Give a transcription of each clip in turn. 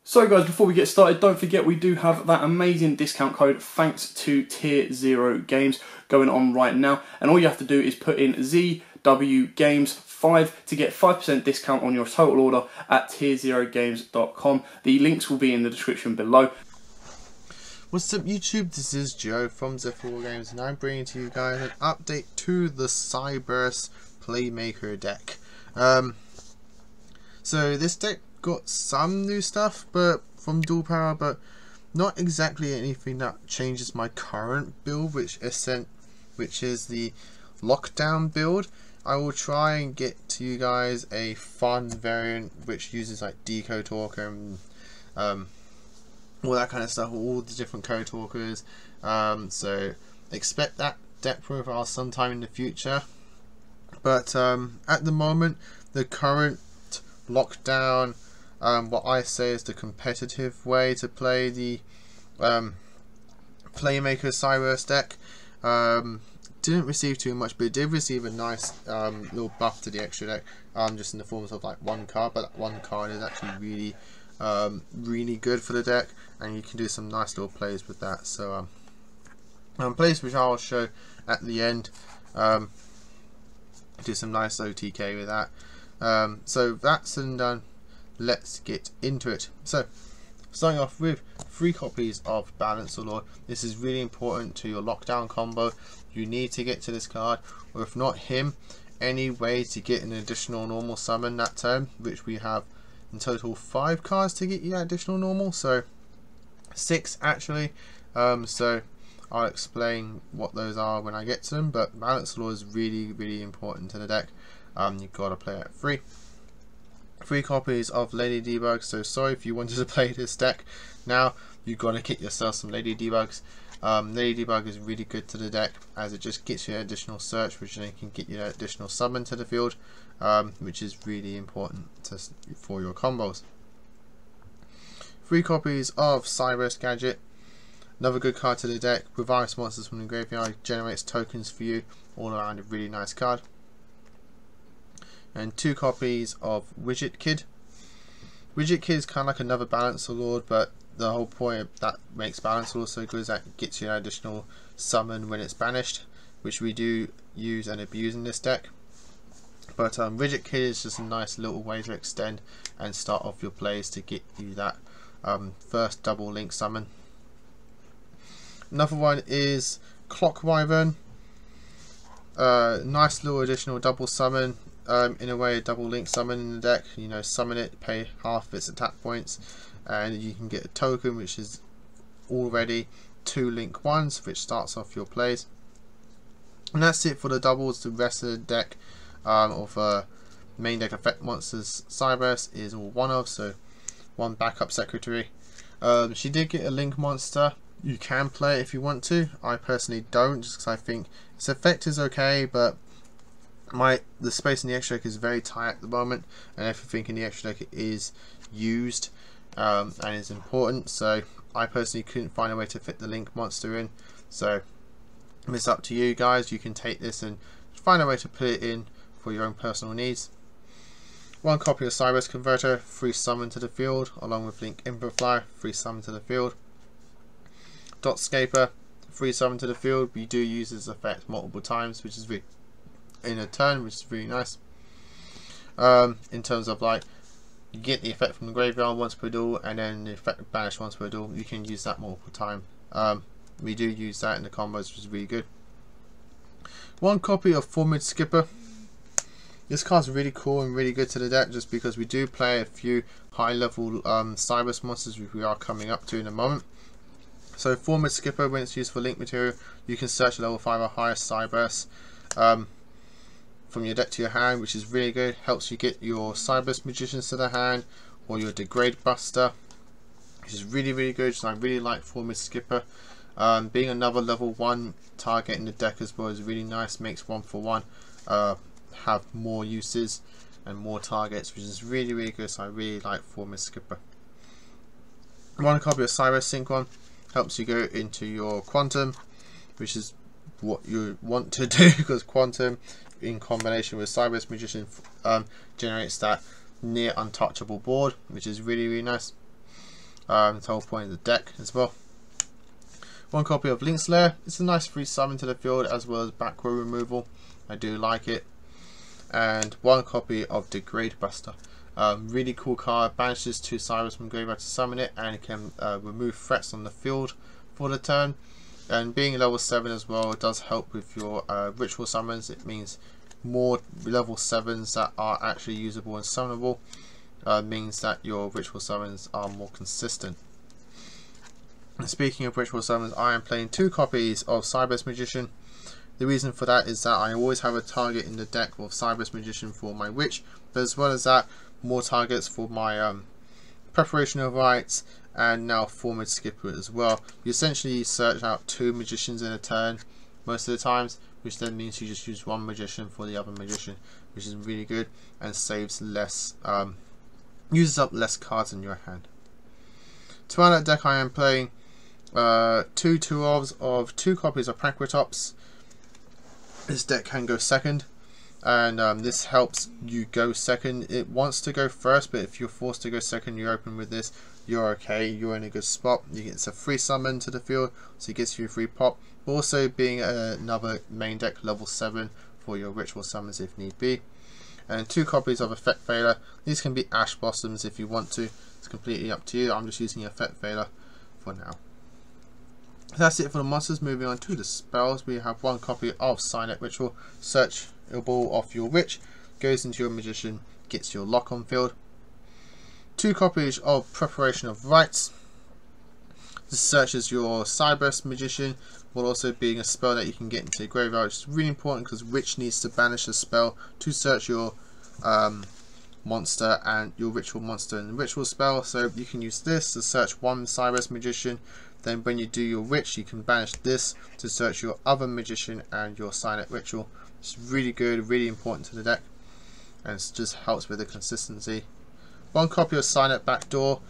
So guys, before we get started, don't forget we do have that amazing discount code thanks to Tier 0 Games going on right now, and all you have to do is put in ZWGames5 to get 5% discount on your total order at tier0games.com. The links will be in the description below. What's up YouTube, this is Joe from Z4 Games and I'm bringing to you guys an update to the cyberse Playmaker deck. So this deck got some new stuff but from dual power, but not exactly anything that changes my current build, which is the lockdown build. I will try and get to you guys a fun variant which uses like Deco Talker and all that kind of stuff, all the different code talkers. So expect that deck profile sometime in the future. But at the moment, the current lockdown, what I say is the competitive way to play the Playmaker cyberse deck. Didn't receive too much, but it did receive a nice little buff to the extra deck, just in the forms of like one card. But that one card is actually really good for the deck, and you can do some nice little plays with that. So plays which I'll show at the end. Do some nice OTK with that. So that's done. Let's get into it. So starting off with 3 copies of Balancer Lord. This is really important to your lockdown combo. You need to get to this card, or if not him, any way to get an additional normal summon that turn, which we have in total 5 cards to get you that additional normal, so 6 actually. So I'll explain what those are when I get to them, but Balancer Lord is really important to the deck. You've got to play it at 3 copies of Lady Debug. So sorry if you wanted to play this deck now, you've got to get yourself some Lady Debugs. Lady Debug is really good to the deck as it just gets you an additional search, which then can get you an additional summon to the field, which is really important for your combos. 3 copies of cyberse Gadget, another good card to the deck. Revives monsters from the graveyard, generates tokens for you, all around a really nice card. And 2 copies of Widget Kid. Widget Kid is kind of like another Balancer Lord, but the whole point that makes Balancer Lord so good is that it gets you an additional summon when it's banished, which we do use and abuse in this deck. But Widget Kid is just a nice little way to extend and start off your plays to get you that first double link summon. Another one is Clock Wyvern. Nice little additional double summon. In a way, a double link summon in the deck. You know, summon it, pay half of its attack points, and you can get a token which is already 2 link ones, which starts off your plays. And that's it for the doubles. The rest of the deck of main deck effect monsters cyberse is all one of, so 1 backup secretary. She did get a link monster. You can play it if you want to. I personally don't, just because I think its effect is okay, but the space in the extra deck is very tight at the moment, and everything in the extra deck is used and is important. So I personally couldn't find a way to fit the link monster in. So it's up to you guys. You can take this and find a way to put it in for your own personal needs. 1 copy of cyberse Converter, 3 summon to the field, along with Link Imperfly, 3 summon to the field. Dotscaper, 3 summon to the field. We do use this effect multiple times, which is really in a turn, which is really nice. In terms of like, you get the effect from the graveyard once per duel, and then the effect banished once per duel. You can use that multiple times. We do use that in the combos, which is really good. 1 copy of Formid Skipper. This card's really cool and really good to the deck, just because we do play a few high level cyberse monsters, which we are coming up to in a moment. So Formid Skipper, when it's used for link material, you can search level 5 or higher cyberse from your deck to your hand, which is really good. Helps you get your cyberse magicians to the hand, or your degrade buster, which is really good. So I really like Formid Skipper. Being another level 1 target in the deck as well is really nice. Makes 1 for 1 have more uses and more targets, which is really good. So I really like Formid Skipper. 1 copy of cyberse Synchron. Helps you go into your Quantum, which is what you want to do, because Quantum in combination with cyberse magician generates that near untouchable board, which is really nice. It's the whole point of the deck as well. One copy of Link's Lair. It's a nice free summon to the field as well as back row removal. I do like it. And one copy of Degrade Buster. Really cool card. Banishes 2 cyberse from graveyard to summon it, and it can remove threats on the field for the turn. And being level 7 as well, it does help with your ritual summons. It means more level 7s that are actually usable and summonable. Means that your ritual summons are more consistent. And speaking of ritual summons, I am playing 2 copies of Cyberse Magician. The reason for that is that I always have a target in the deck of Cyberse Magician for my witch, but as well as that, more targets for my Preparation of Rites and now Formed Skipper as well. You essentially search out 2 magicians in a turn most of the times, which then means you just use 1 magician for the other magician, which is really good and saves less, uses up less cards in your hand. To round out deck, I am playing 2 2-ofs of 2 copies of Pancratops. This deck can go second, and this helps you go second. It wants to go first, but if you're forced to go second, you open with this, you're okay, you're in a good spot. It's a free summon to the field, so it gets you a free pop. Also being another main deck level 7 for your ritual summons if need be. And 2 copies of Effect Veiler. These can be Ash Blossoms if you want to. It's completely up to you. I'm just using Effect Veiler for now. That's it for the monsters. Moving on to the spells, we have 1 copy of Signet Ritual. Search a ball off your witch, goes into your magician, gets your lock on field. 2 copies of Preparation of Rites. This searches your cyberse magician, while also being a spell that you can get into the graveyard, which is really important because witch needs to banish a spell to search your monster and your ritual monster and the ritual spell. So you can use this to search 1 cyberse magician. Then when you do your witch, you can banish this to search your other magician and your Signet Ritual. It's really good, really important to the deck, and it just helps with the consistency. 1 copy of Signet Backdoor.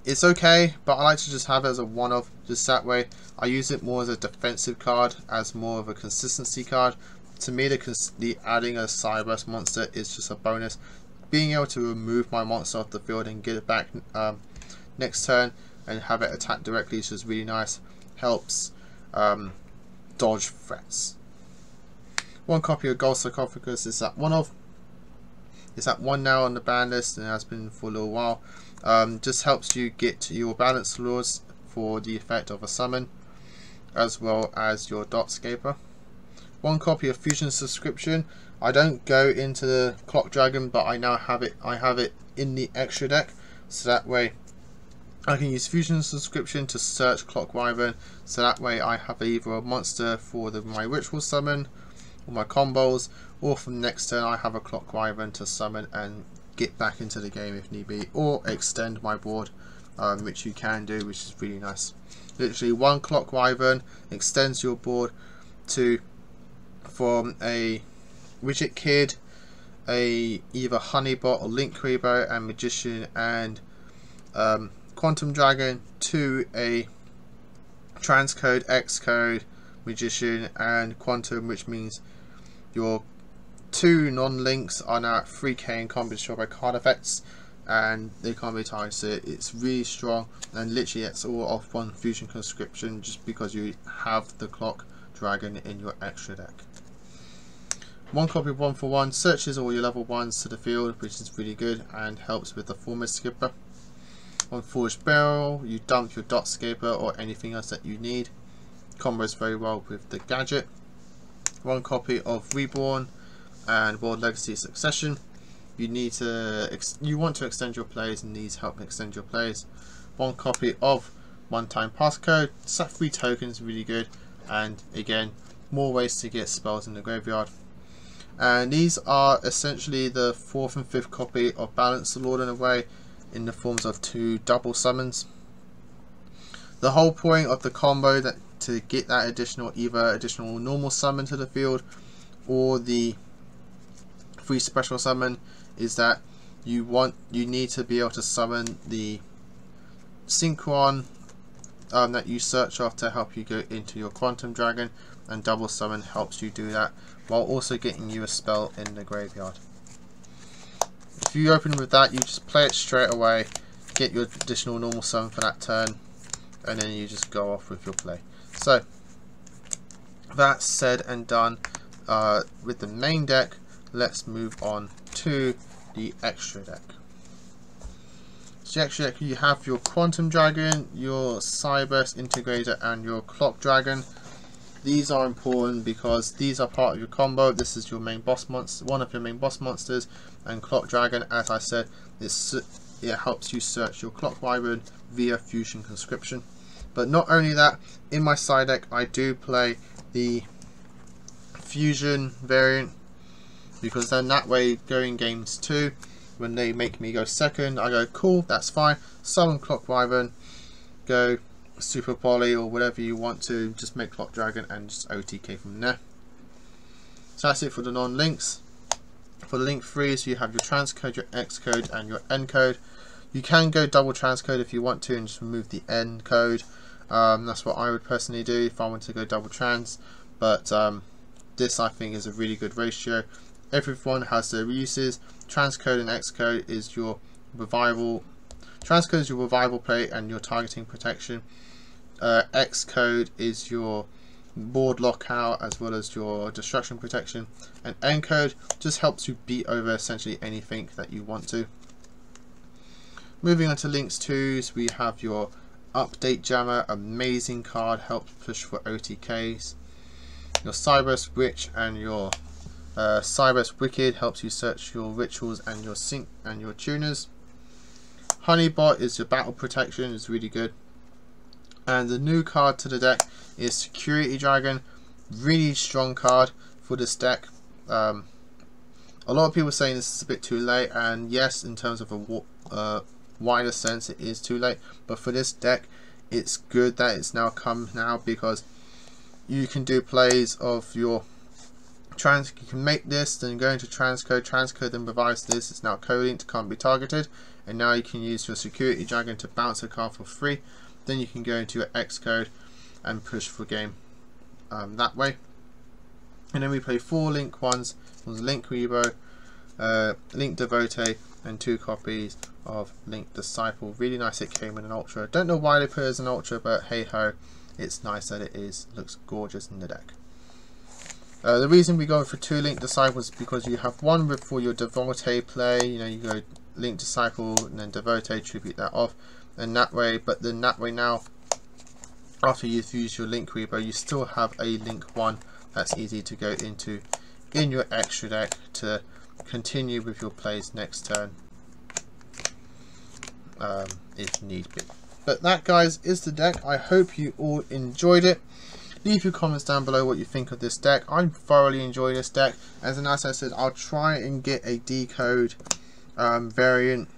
It's okay, but I like to just have it as a one-off, just that way. I use it more as a defensive card, as more of a consistency card. To me, the adding a cyberse monster is just a bonus. Being able to remove my monster off the field and get it back next turn and have it attack directly is just really nice. Helps dodge threats. 1 copy of Gold Sarcophagus is that one-off. It's at 1 now on the ban list and has been for a little while. Just helps you get your balance lures for the effect of a summon, as well as your Dotscaper. 1 copy of Fusion Subscription. I don't go into the Clock Dragon, but I now have it. I have it in the extra deck, so that way I can use Fusion Subscription to search Clock Wyvern. So that way I have either a monster for my ritual summon or my combos, or from next turn I have a Clock Wyvern to summon and get back into the game if need be, or extend my board, which you can do, which is really nice. Literally 1 Clock Wyvern extends your board to from a Widget Kid, a either Honeybot or Link Creepo and Magician and Quantum Dragon, to a Transcode, Xcode, Magician and Quantum, which means your 2 non-links are now at 3k and can't be destroyed by card effects, and they can't be tied, so it's really strong, and literally it's all off 1 Fusion Conscription just because you have the Clock Dragon in your extra deck. 1 copy of 1-for-1 searches all your level 1s to the field, which is really good and helps with the Formed Skipper. 1 Forged Barrel, you dump your Dotscaper or anything else that you need. Combos very well with the gadget. 1 copy of Reborn and World Legacy Succession. You want to extend your plays, and these help extend your plays. 1 copy of One-Time Passcode. Set 3 tokens, really good, and again more ways to get spells in the graveyard. And these are essentially the 4th and 5th copy of Balance the Lord in a way, in the forms of 2 double summons. The whole point of the combo that to get that either additional normal summon to the field or the free special summon is that you need to be able to summon the Synchron that you search off to help you go into your Quantum Dragon, and double summon helps you do that while also getting you a spell in the graveyard. If you open with that, you just play it straight away, get your additional normal summon for that turn, and then you just go off with your play. So that's said and done with the main deck. Let's move on to the extra deck. So the extra deck, you have your Quantum Dragon, your Cyberse Integrator, and your Clock Dragon. These are important because these are part of your combo. This is your main boss monster, one of your main boss monsters, and Clock Dragon, as I said, it helps you search your Clock Wyvern via Fusion Conscription. But not only that, in my side deck I do play the Fusion variant, because then that way going games 2, when they make me go second, I go cool, that's fine, summon Clock Wyvern, go Super Poly or whatever you want to, just make Clock Dragon and just OTK from there. So that's it for the non-links. For the link 3, so you have your transcode, your Xcode, and your encode. You can go double transcode if you want to and just remove the encode. That's what I would personally do if I want to go double trans, but this I think is a really good ratio. Everyone has their uses. Transcode and Xcode is your revival. Transcode is your revival play and your targeting protection. Xcode is your board lockout as well as your destruction protection, and encode just helps you beat over essentially anything that you want to. Moving on to links 2s, we have your Update Jammer, amazing card, helps push for OTKs. Your Cyberse Witch and your Cyberse Wicked helps you search your rituals and your sync and your tuners. Honeybot is your battle protection, is really good. And the new card to the deck is Security Dragon, really strong card for this deck. A lot of people are saying this is a bit too late, and yes, in terms of a wider sense it is too late, but for this deck it's good that it's now come now, because you can do plays of your you can make this, then go into transcode then provides this, it's now co-linked, can't be targeted, and now you can use your Security Dragon to bounce a card for free. Then you can go into your Xcode and push for game that way. And then we play 4 link ones. There's Link Rebo, Link Devotee, and 2 copies of Link Disciple. Really nice it came in an Ultra. Don't know why they put it as an Ultra, but hey ho, it's nice that it is. Looks gorgeous in the deck. The reason we go for 2 Link Disciples is because you have one for your Devotee play. You know, you go Link Disciple and then Devotee, tribute that off. And that way, but then that way now, after you've used your Link Reaper, you still have a Link 1 that's easy to go into in your extra deck to continue with your plays next turn if need be. But that, guys, is the deck. I hope you all enjoyed it. Leave your comments down below what you think of this deck. I thoroughly enjoy this deck. As I said, I'll try and get a decode variant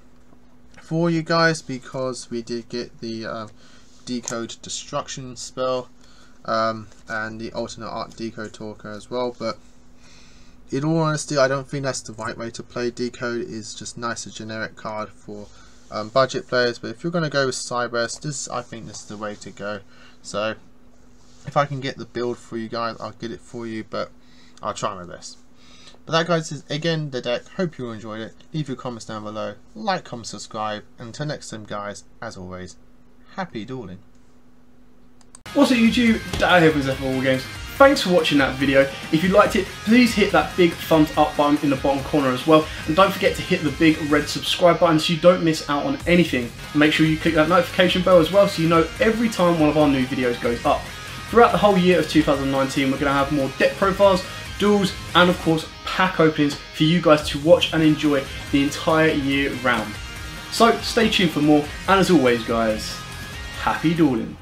for you guys, because we did get the decode destruction spell and the alternate art decode talker as well, but in all honesty I don't think that's the right way to play. Decode is just nice, a generic card for budget players, but if you're going to go with Cyberse, I think this is the way to go. So if I can get the build for you guys, I'll get it for you, but I'll try my best. But that, guys, is again the deck. Hope you enjoyed it. Leave your comments down below. Like, comment, subscribe. And until next time, guys, as always, happy dueling. What's up, YouTube? Dan here with All Games. Thanks for watching that video. If you liked it, please hit that big thumbs up button in the bottom corner as well. And don't forget to hit the big red subscribe button so you don't miss out on anything. Make sure you click that notification bell as well so you know every time one of our new videos goes up. Throughout the whole year of 2019, we're going to have more deck profiles, duels, and of course pack openings for you guys to watch and enjoy the entire year round. So stay tuned for more, and as always, guys, happy dueling.